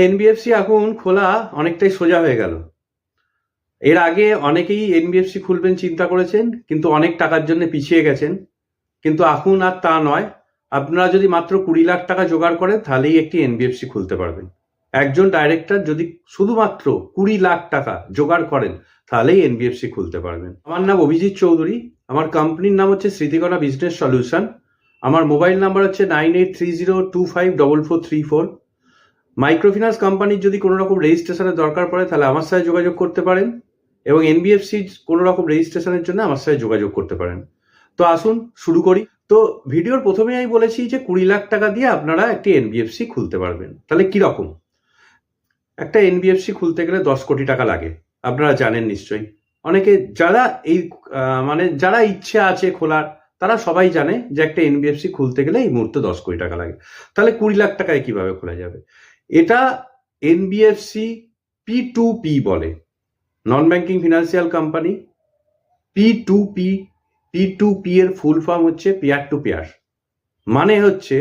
NBFC এখন খোলা অনেকটাই সোজা হয়ে গেল। এর আগে অনেকেই এনবিএফসি খুলবেন চিন্তা করেছেন, কিন্তু অনেক টাকার জন্য পিছিয়ে গেছেন। কিন্তু এখন আর তা নয়। আপনারা যদি মাত্র 20 লাখ টাকা জোগাড় করেন তাহলেই একটি এনবিএফসি খুলতে পারবেন। একজন ডাইরেক্টর যদি শুধুমাত্র 20 লাখ টাকা জোগাড় করেন তাহলেই এনবিএফসি খুলতে পারবেন। আমার নাম অভিজিৎ চৌধুরী। আমার কোম্পানির নাম হচ্ছে স্মৃতিকণা বিজনেস সলিউশন। আমার মোবাইল নাম্বার হচ্ছে 9830254434। মাইক্রোফিন্যান্স কোম্পানির যদি কোনো রকম রেজিস্ট্রেশনের দরকার পড়ে তাহলে আমার সাথে যোগাযোগ করতে পারেন, এবং এনবিএফসি কোনো রকম রেজিস্ট্রেশনের জন্য আমার সাথে যোগাযোগ করতে পারেন। তো আসুন শুরু করি। তো ভিডিওর প্রথমে আমি বলেছি যে 20 লাখ টাকা দিয়ে আপনারা একটি এনবিএফসি খুলতে পারবেন। তাহলে কিরকম? একটা এনবিএফসি খুলতে গেলে 10 কোটি টাকা লাগে, আপনারা জানেন নিশ্চয়ই। অনেকে যারা এই যারা ইচ্ছে আছে খোলার, তারা সবাই জানে যে একটা এনবিএফসি খুলতে গেলে এই মুহূর্তে 10 কোটি টাকা লাগে। তাহলে 20 লাখ টাকায় কিভাবে খোলা যাবে? এটা এনবিএফসি P2P বলে, non banking financial company. P2P এর ফুল ফর্ম হচ্ছে পেয়ার টু পেয়ার। মানে হচ্ছে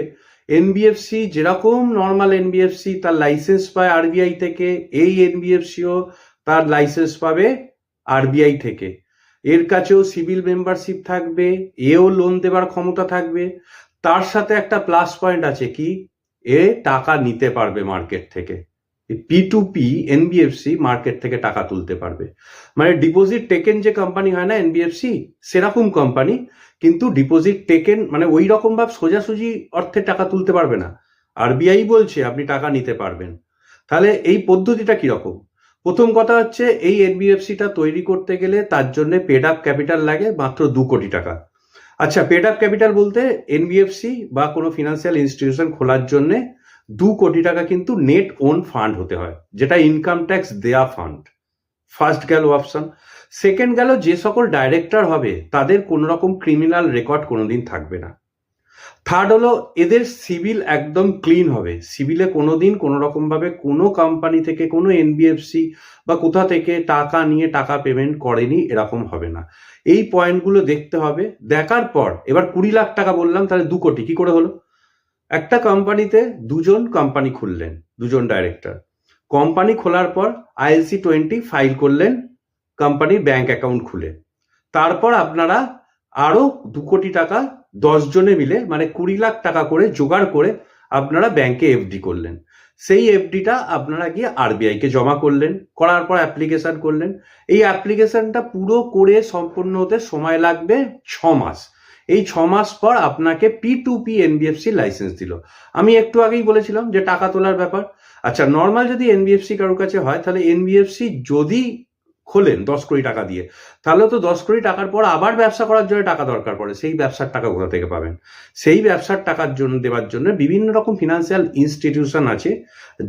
এনবিএফসি যেরকম নর্মাল এনবিএফসি তার লাইসেন্স পায় আরবিআই থেকে, এই এনবিএফসিও তার লাইসেন্স পাবে আরবিআই থেকে। এর কাছেও সিভিল মেম্বারশিপ থাকবে, এও লোন দেবার ক্ষমতা থাকবে। তার সাথে একটা প্লাস পয়েন্ট আছে কি, এ টাকা নিতে পারবে মার্কেট থেকে। P2P এনবিএফসি মার্কেট থেকে টাকা তুলতে পারবে। মানে ডিপোজিট টেকেন যে কোম্পানি হয় না এনবিএফসি, সেরকম কোম্পানি, কিন্তু ডিপোজিট টেকেন মানে ওই রকম ভাবে সোজাসুজি অর্থে টাকা তুলতে পারবে না। আরবিআই বলছে আপনি টাকা নিতে পারবেন। তাহলে এই পদ্ধতিটা কিরকম? প্রথম কথা হচ্ছে, এই এনবিএফসিটা তৈরি করতে গেলে তার জন্য পেড আপ ক্যাপিটাল লাগে মাত্র 2 কোটি টাকা। আচ্ছা, পেড আপ ক্যাপিটাল বলতে এনবিএফসি বা কোনো ফিনান্সিয়াল ইনস্টিটিউশন খোলার জন্য 2 কোটি টাকা কিন্তু নেট ওন ফান্ড হতে হয়, যেটা ইনকাম ট্যাক্স দেয়া ফান্ড। ফার্স্ট গেল অপশন। সেকেন্ড গেল, যে সকল ডাইরেক্টর হবে তাদের কোনো রকম ক্রিমিনাল রেকর্ড কোনোদিন থাকবে না। থার্ড হলো, এদের সিভিল একদম ক্লিন হবে। সিভিলে কোনোদিন কোনো রকম ভাবে কোনো কোম্পানি থেকে কোনো এনবিএফসি বা কোথা থেকে টাকা নিয়ে টাকা পেমেন্ট করেনি এরকম হবে না। এই পয়েন্টগুলো দেখতে হবে। দেখার পর এবার 20 লাখ টাকা বললাম, তাহলে 2 কোটি কি করে হলো? একটা কোম্পানিতে দুজন কোম্পানি খুললেন, দুজন ডাইরেক্টর। কোম্পানি খোলার পর ILC-20 ফাইল করলেন কোম্পানির ব্যাংক অ্যাকাউন্ট খুলে। তারপর আপনারা আরো 2 কোটি টাকা 10 জনে মিলে মানে 20 লাখ টাকা করে জোগাড় করে আপনারা ব্যাংকে এফডি করলেন। সেই এফডিটা আপনারা গিয়ে আরবিআই কে জমা করলেন, করার পর অ্যাপ্লিকেশন করলেন। এই অ্যাপ্লিকেশনটা পুরো করে সম্পূর্ণ হতে সময় লাগবে 6 মাস। এই 6 মাস পর আপনাকে P2P এনবিএফসি লাইসেন্স দিল। আমি একটু আগেই বলেছিলাম যে টাকা তোলার ব্যাপার। আচ্ছা, নর্মাল যদি এনবিএফসি কারোর কাছে হয়, তাহলে এনবিএফসি যদি খোলেন 10 কোটি টাকা দিয়ে, তাহলে তো 10 কোটি টাকার পর আবার ব্যবসা করার জন্য টাকা দরকার পড়ে। সেই ব্যবসার টাকা কোথা থেকে পাবেন? সেই ব্যবসার টাকার জন্য দেওয়ার জন্য বিভিন্ন রকম ফিনান্সিয়াল ইনস্টিটিউশন আছে,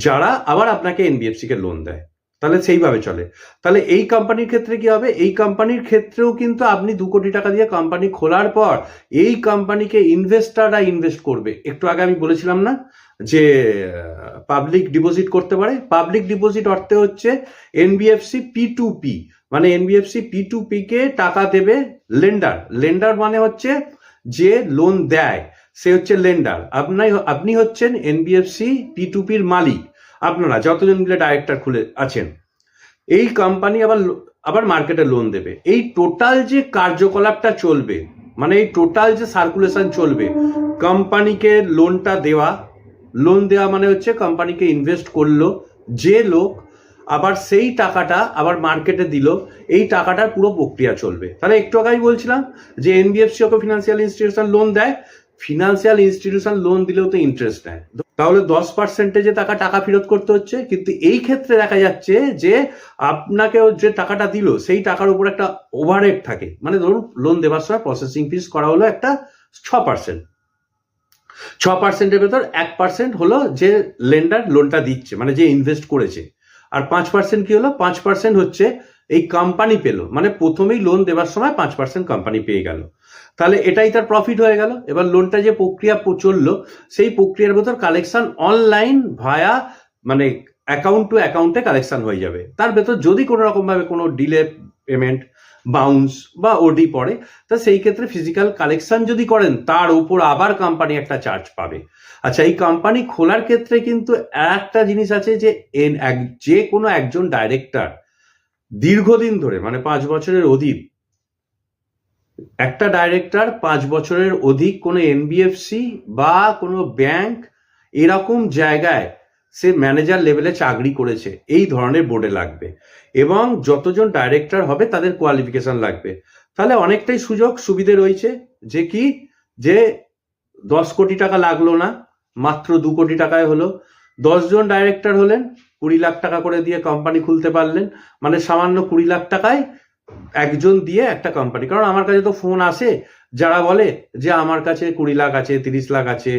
যারা আবার আপনাকে এনবিএফসি কে লোন দেয়। তাহলে সেইভাবে চলে। তাহলে এই কোম্পানির ক্ষেত্রে কি হবে? এই কোম্পানির ক্ষেত্রেও কিন্তু আপনি 2 কোটি টাকা দিয়ে কোম্পানি খোলার পর এই কোম্পানিকে ইনভেস্টাররা ইনভেস্ট করবে। একটু আগে আমি বলেছিলাম না যে পাবলিক ডিপোজিট করতে পারে? পাবলিক ডিপোজিট অর্থে হচ্ছে এনবিএফসি P2P, মানে এনবিএফসি P2P কে টাকা দেবে লেন্ডার। লেন্ডার মানে হচ্ছে যে লোন দেয়, সে হচ্ছে লেন্ডার। আপনি হচ্ছেন এনবিএফসি P2P-র মালিক। আপনারা যতজন মিলে ডাইরেক্টর খুলে আছেন, এই কোম্পানি আবার মার্কেটে লোন দেবে। এই টোটাল যে কার্যকলাপটা চলবে, মানে এই টোটাল যে সার্কুলেশন চলবে, কোম্পানিকে লোনটা দেওয়া, লোন দেওয়া মানে হচ্ছে কোম্পানিকে ইনভেস্ট করলো যে লোক, আবার সেই টাকাটা আবার মার্কেটে দিল, এই টাকাটার পুরো প্রক্রিয়া চলবে। তাহলে একটু আগে আমি বলছিলাম যে এনবিএফসি ওকে ফিনান্সিয়াল ইনস্টিটিউশন লোন দেয়। ফিনান্সিয়াল ইনস্টিটিউশন লোন দিলেও তো ইন্টারেস্ট নেয়, তাহলে 10% টাকা ফেরত করতে হচ্ছে। কিন্তু এই ক্ষেত্রে দেখা যাচ্ছে যে আপনাকে যে টাকাটা দিল সেই টাকার উপর একটা ওভারহেড থাকে। মানে ধরুন লোন দেওয়ার সময় প্রসেসিং ফিস করা হলো একটা 6%। 6%-এর ভেতর 1% হলো যে লেন্ডার লোনটা দিচ্ছে, মানে যে ইনভেস্ট করেছে। আর 5% কি হলো? 5% হচ্ছে এই কোম্পানি পেলো, মানে প্রথমেই লোন দেওয়ার সময় 5% কোম্পানি পেয়ে গেল। তাহলে এটাই তার প্রফিট হয়ে গেল। এবার লোনটা যে প্রক্রিয়া চললো, সেই প্রক্রিয়ার ভেতর কালেকশন অনলাইন ভায়া মানে অ্যাকাউন্ট টু অ্যাকাউন্টে কালেকশন হয়ে যাবে। তার ভেতর যদি কোনো রকম ভাবে কোনো ডিলে পেমেন্ট বাউন্স বা ওডি পড়ে, তা সেই ক্ষেত্রে ফিজিক্যাল কালেকশন যদি করেন তার উপর আবার কোম্পানি একটা চার্জ পাবে। আচ্ছা, এই কোম্পানি খোলার ক্ষেত্রে কিন্তু একটা জিনিস আছে যে যে কোনো একজন ডাইরেক্টর দীর্ঘদিন ধরে, মানে 5 বছরের অধিক, একটা ডাইরেক্টর 5 বছরের অধিক কোনো এনবিএফসি বা কোনো ব্যাংক এরকম জায়গায় সে ম্যানেজার লেভেলে চাকরি করেছে এই ধরনের বোর্ডে লাগবে, এবং যতজন ডাইরেক্টর হবে তাদের কোয়ালিফিকেশন লাগবে। তাহলে অনেকটাই সুযোগ সুবিধে রয়েছে, যে কি, যে 10 কোটি টাকা লাগলো না, মাত্র 2 কোটি টাকায় হলো। 10 জন ডাইরেক্টর হলেন, 20 লাখ টাকা করে দিয়ে কোম্পানি খুলতে পারলেন, মানে সামান্য 20 লাখ টাকায় একজন দিয়ে একটা কোম্পানি। কারণ আমার কাছে তো ফোন আসে যারা বলে যে আমার কাছে 20 লাখ আছে, 30 লাখ আছে,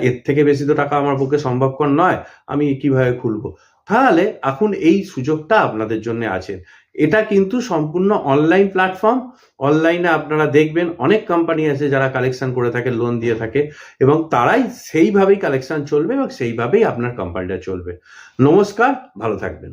এর থেকে বেশি তো টাকা আমার পক্ষে সম্ভবপর নয়, আমি কিভাবে খুলবো। তাহলে এখন এই সুযোগটা আপনাদের জন্য আছে। এটা কিন্তু সম্পূর্ণ অনলাইন প্ল্যাটফর্ম। অনলাইনে আপনারা দেখবেন অনেক কোম্পানি আছে যারা কালেকশন করে থাকে, লোন দিয়ে থাকে, এবং তারাই সেইভাবেই কালেকশন চলবে এবং সেইভাবেই আপনার কোম্পানিটা চলবে। নমস্কার, ভালো থাকবেন।